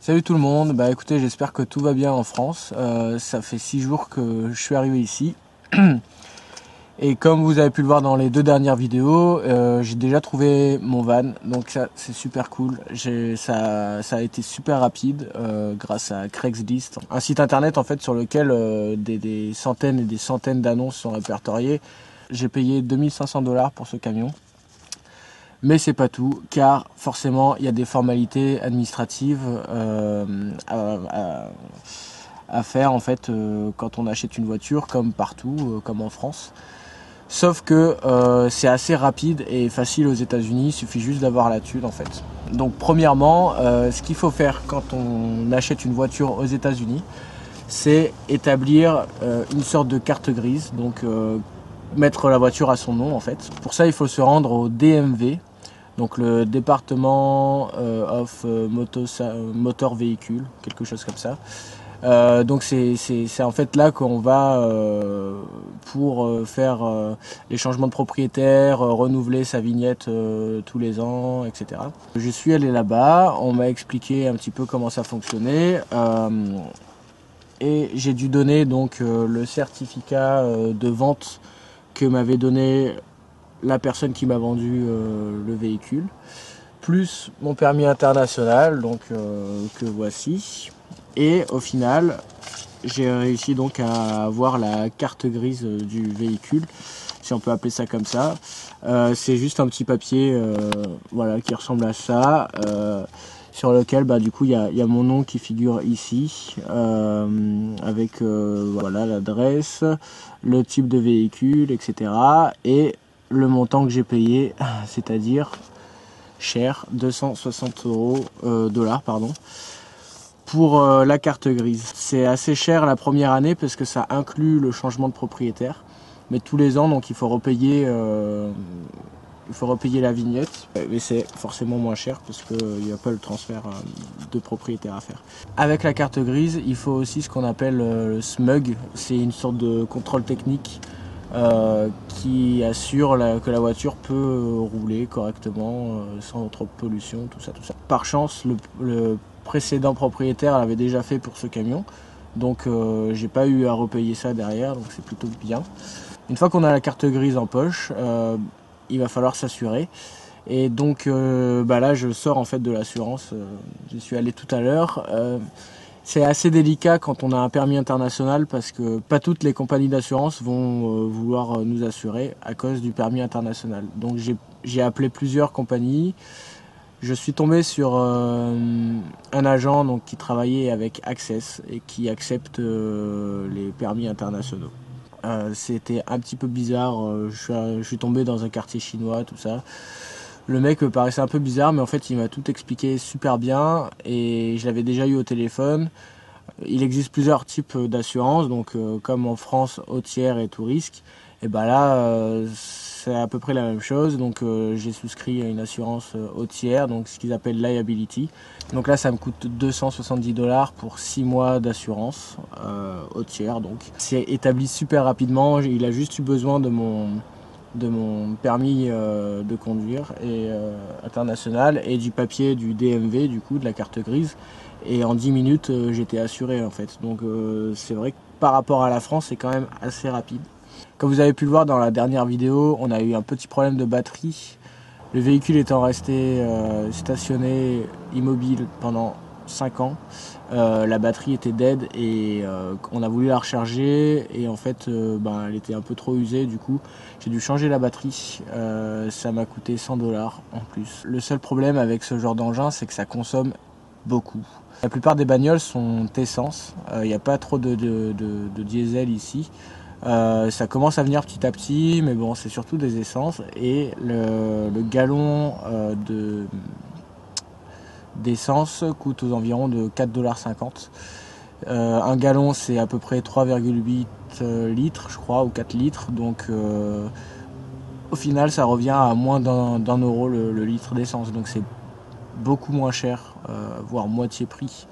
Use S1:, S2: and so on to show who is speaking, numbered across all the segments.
S1: Salut tout le monde, bah écoutez, j'espère que tout va bien en France. Ça fait 6 jours que je suis arrivé ici. Et comme vous avez pu le voir dans les 2 dernières vidéos, j'ai déjà trouvé mon van, donc ça c'est super cool. Ça a été super rapide grâce à Craigslist, un site internet en fait sur lequel des centaines et des centaines d'annonces sont répertoriées. J'ai payé 2500 $ pour ce camion. Mais c'est pas tout, car forcément il y a des formalités administratives à faire en fait quand on achète une voiture, comme partout, comme en France. Sauf que c'est assez rapide et facile aux États-Unis, il suffit juste d'avoir la thune en fait. Donc premièrement, ce qu'il faut faire quand on achète une voiture aux États-Unis, c'est établir une sorte de carte grise, donc mettre la voiture à son nom en fait. Pour ça, il faut se rendre au DMV, donc le département of motor véhicule, quelque chose comme ça. Donc c'est en fait là qu'on va pour faire les changements de propriétaire, renouveler sa vignette tous les ans, etc. Je suis allé là-bas, on m'a expliqué un petit peu comment ça fonctionnait. Et j'ai dû donner donc le certificat de vente que m'avait donné la personne qui m'a vendu le véhicule, plus mon permis international, donc que voici. Et au final, j'ai réussi donc à avoir la carte grise du véhicule, si on peut appeler ça comme ça. C'est juste un petit papier voilà, qui ressemble à ça, sur lequel du coup il y a mon nom qui figure ici, avec voilà, l'adresse, le type de véhicule, etc. Et le montant que j'ai payé, c'est-à-dire cher, 260 $, pardon, pour la carte grise. C'est assez cher la première année parce que ça inclut le changement de propriétaire, mais tous les ans donc il faut repayer la vignette, mais c'est forcément moins cher parce qu'il n'y a pas le transfert de propriétaire à faire. Avec la carte grise, il faut aussi ce qu'on appelle le SMUG, c'est une sorte de contrôle technique qui assure que la voiture peut rouler correctement sans trop de pollution, tout ça. Par chance, le précédent propriétaire l'avait déjà fait pour ce camion, donc j'ai pas eu à repayer ça derrière, donc c'est plutôt bien. Une fois qu'on a la carte grise en poche, il va falloir s'assurer. Et donc là je sors en fait de l'assurance, j'y suis allé tout à l'heure. C'est assez délicat quand on a un permis international parce que pas toutes les compagnies d'assurance vont vouloir nous assurer à cause du permis international. Donc j'ai appelé plusieurs compagnies. Je suis tombé sur un agent donc, qui travaillait avec Access et qui accepte les permis internationaux. C'était un petit peu bizarre, je suis tombé dans un quartier chinois, tout ça. Le mec me paraissait un peu bizarre, mais en fait il m'a tout expliqué super bien et je l'avais déjà eu au téléphone. Il existe plusieurs types d'assurances, donc comme en France, haut tiers et tout risque. Et là, c'est à peu près la même chose. Donc j'ai souscrit à une assurance haut tiers, donc ce qu'ils appellent liability. Donc là, ça me coûte 270 $ pour 6 mois d'assurance haut tiers. Donc c'est établi super rapidement. Il a juste eu besoin de mon permis de conduire et international et du papier du DMV, du coup de la carte grise, et en 10 minutes j'étais assuré en fait. Donc c'est vrai que par rapport à la France c'est quand même assez rapide. Comme vous avez pu le voir dans la dernière vidéo, on a eu un petit problème de batterie. Le véhicule étant resté stationné immobile pendant 5 ans, la batterie était dead et on a voulu la recharger et en fait elle était un peu trop usée, du coup j'ai dû changer la batterie, ça m'a coûté 100 $ en plus. Le seul problème avec ce genre d'engin, c'est que ça consomme beaucoup. La plupart des bagnoles sont essence, il n'y a pas trop de diesel ici. Ça commence à venir petit à petit, mais bon, c'est surtout des essences. Et le gallon d'essence coûte aux environs de 4,50 $. Un gallon, c'est à peu près 3,8 litres, je crois, ou 4 litres. Donc, au final, ça revient à moins d'un euro le litre d'essence. Donc, c'est beaucoup moins cher, voire moitié prix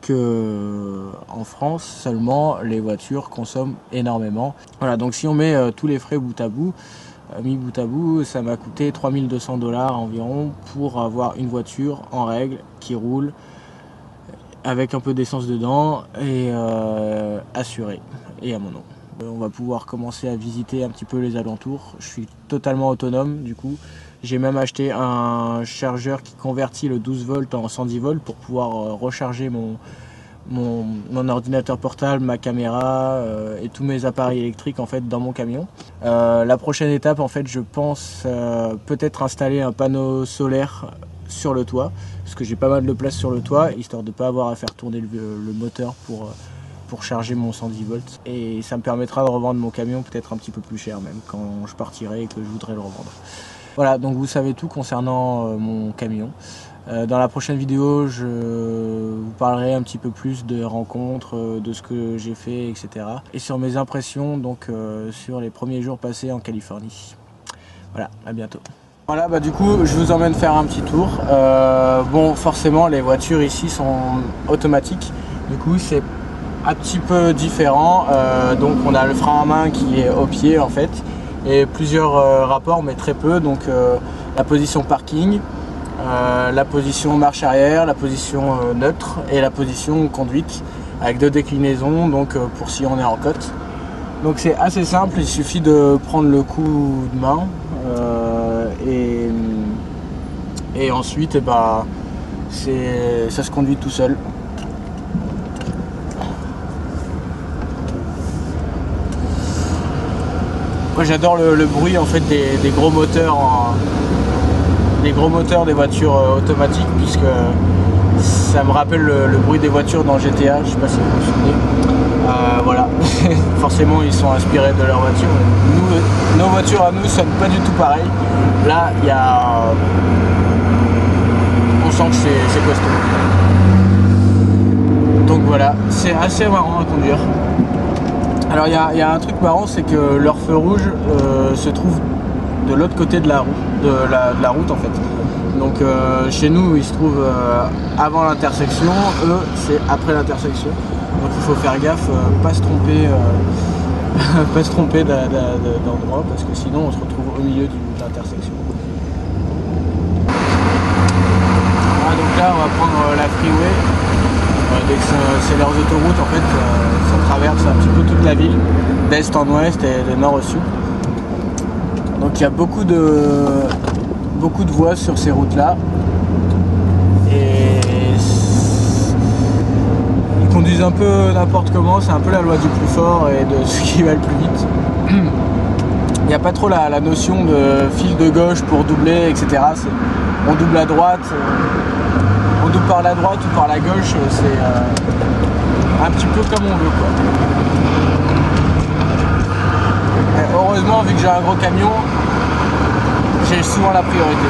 S1: qu'en France. Seulement les voitures consomment énormément. Voilà, donc si on met tous les frais bout à bout, mis bout à bout, ça m'a coûté 3200 $ environ pour avoir une voiture en règle qui roule avec un peu d'essence dedans et assuré et à mon nom. On va pouvoir commencer à visiter un petit peu les alentours. Je suis totalement autonome du coup. J'ai même acheté un chargeur qui convertit le 12 volts en 110 volts pour pouvoir recharger mon ordinateur portable, ma caméra et tous mes appareils électriques en fait dans mon camion. La prochaine étape en fait je pense peut-être installer un panneau solaire sur le toit parce que j'ai pas mal de place sur le toit histoire de pas avoir à faire tourner le moteur pour charger mon 110 volts et ça me permettra de revendre mon camion peut-être un petit peu plus cher même quand je partirai et que je voudrais le revendre. Voilà, donc vous savez tout concernant mon camion. Dans la prochaine vidéo, je vous parlerai un petit peu plus de rencontres, de ce que j'ai fait, etc. Et sur mes impressions donc sur les premiers jours passés en Californie. Voilà, à bientôt. Voilà, bah du coup, je vous emmène faire un petit tour. Bon, forcément, les voitures ici sont automatiques. Du coup, c'est un petit peu différent. Donc, on a le frein à main qui est au pied en fait. Et plusieurs rapports, mais très peu. Donc, la position parking, la position marche arrière, la position neutre et la position conduite avec 2 déclinaisons. Donc, pour si on est en côte. Donc, c'est assez simple. Il suffit de prendre le coup de main. Et ensuite bah, ça se conduit tout seul. Moi j'adore le bruit en fait des gros moteurs des voitures automatiques puisque ça me rappelle le bruit des voitures dans GTA, je sais pas si vous vous souvenez. Voilà, forcément ils sont inspirés de leur voiture. Nos voitures à nous sonnent pas du tout pareil. Là, on sent que c'est costaud. Donc voilà, c'est assez marrant à conduire. Alors il y a un truc marrant, c'est que leur feu rouge se trouve de l'autre côté de la route en fait. Donc chez nous il se trouve avant l'intersection, eux c'est après l'intersection. Donc il faut faire gaffe, pas se tromper d'endroit parce que sinon on se retrouve au milieu de l'intersection. Voilà, donc là on va prendre la freeway. Dès que c'est leurs autoroutes en fait, ça traverse un petit peu toute la ville, d'est en ouest et de nord au sud. Donc il y a beaucoup de voies sur ces routes là. Et ils conduisent un peu n'importe comment, c'est un peu la loi du plus fort et de ce qui va le plus vite. Il n'y a pas trop la notion de fil de gauche pour doubler, etc. On double à droite. On double par la droite ou par la gauche, c'est un petit peu comme on veut quoi. Et heureusement, vu que j'ai un gros camion, j'ai souvent la priorité.